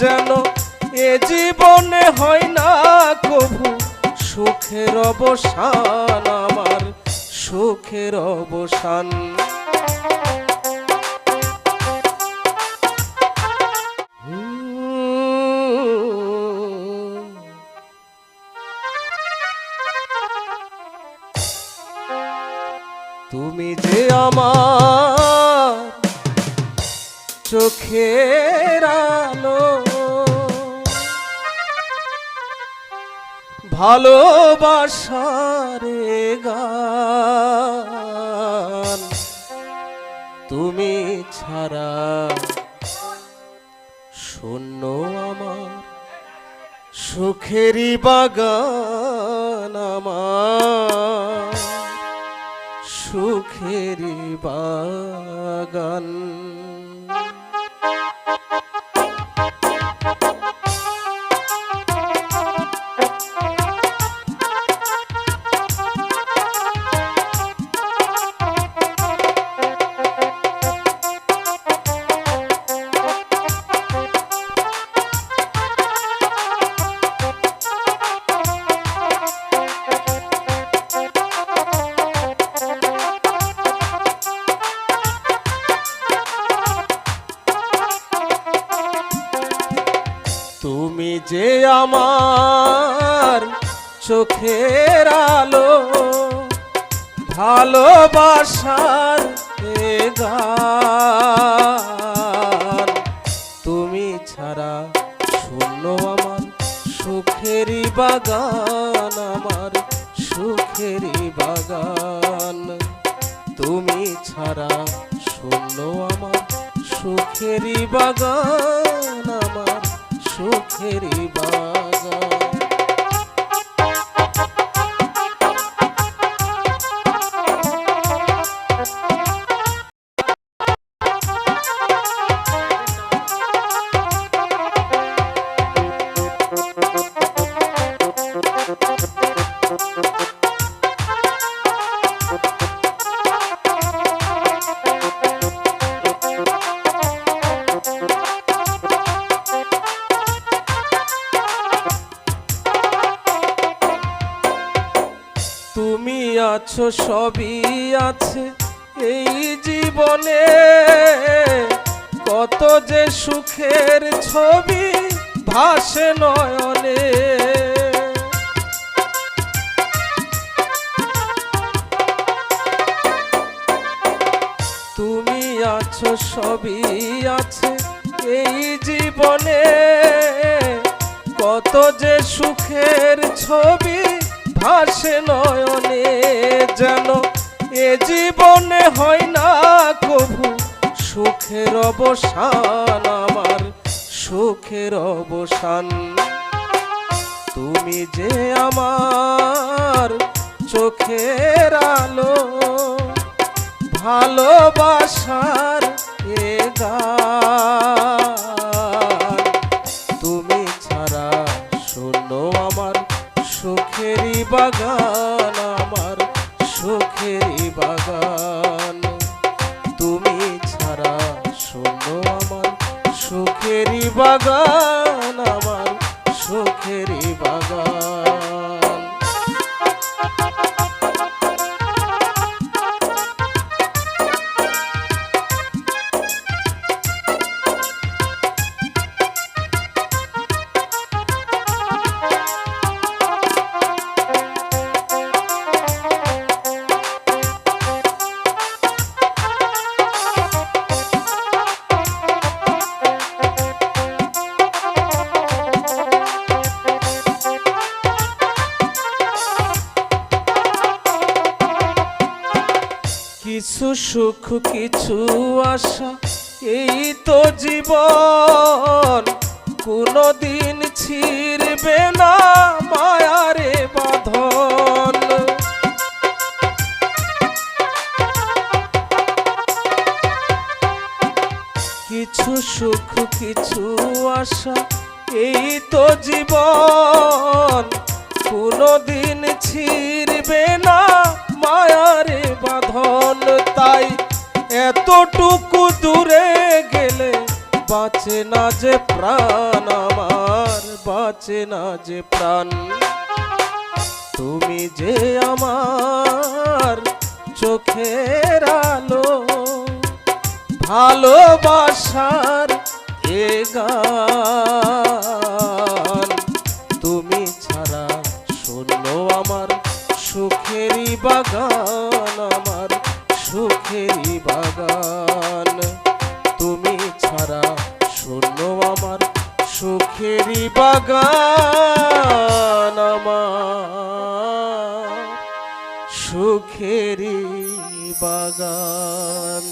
যেন এ জীবনে হয় না কভু সুখের অবসান, আমার সুখের অবসান। তুমি যে আমার চোখের আলো, ভালোবাসার গান, তুমি ছাড়া শূন্য আমার সুখেরই বাগান, আমার সুখেরই বাগান। তুমি যে আমার চোখের আলো, ভালোবাসার গান, তুমি ছাড়া শূন্য আমার সুখেরই বাগান, আমার সুখেরই বাগান। তুমি ছাড়া শূন্য আমার সুখেরই বাগান, আমার সুখেরই বাগান। তুমি আছো সবই আছে এই জীবনে, কত যে সুখের ছবি ভাসে নয়নে। তুমি আছো সবই আছে এই জীবনে, কত যে সুখের ছবি ভাসে নয়নে। যেন এ জীবনে হয় না কভু সুখের অবসান, আমার সুখের অবসান। তুমি যে আমার চোখের আলো, ভালোবাসার গান, তুমি ছাড়া শূন্য আমার সুখেরই বাগান, আমার সুখেরই বাগান। তুমি ছাড়া শূন্য আমার সুখেরই বাগান, আমার সুখেরই বাগান। কিছু সুখ কিছু আশা এই তো জীবন, কোনদিন ছিড়বে না মায়ারে বাঁধন। কিছু সুখ কিছু আশা এই তো জীবন, কোনদিন ছিড়বে না মায়ারে বাঁধন। তাই এতটুকু দূরে গেলে বাঁচে না যে প্রাণ, বাঁচে না যে প্রাণ। তুমি যে আমার চোখের আলো, ভালোবাসার এ গান। তুমি ছাড়া শূন্য আমার সুখেরই বাগান, আমার সুখেরই বাগান। তুমি ছাড়া শূন্য আমার সুখেরই বাগান, আমার সুখেরই বাগান।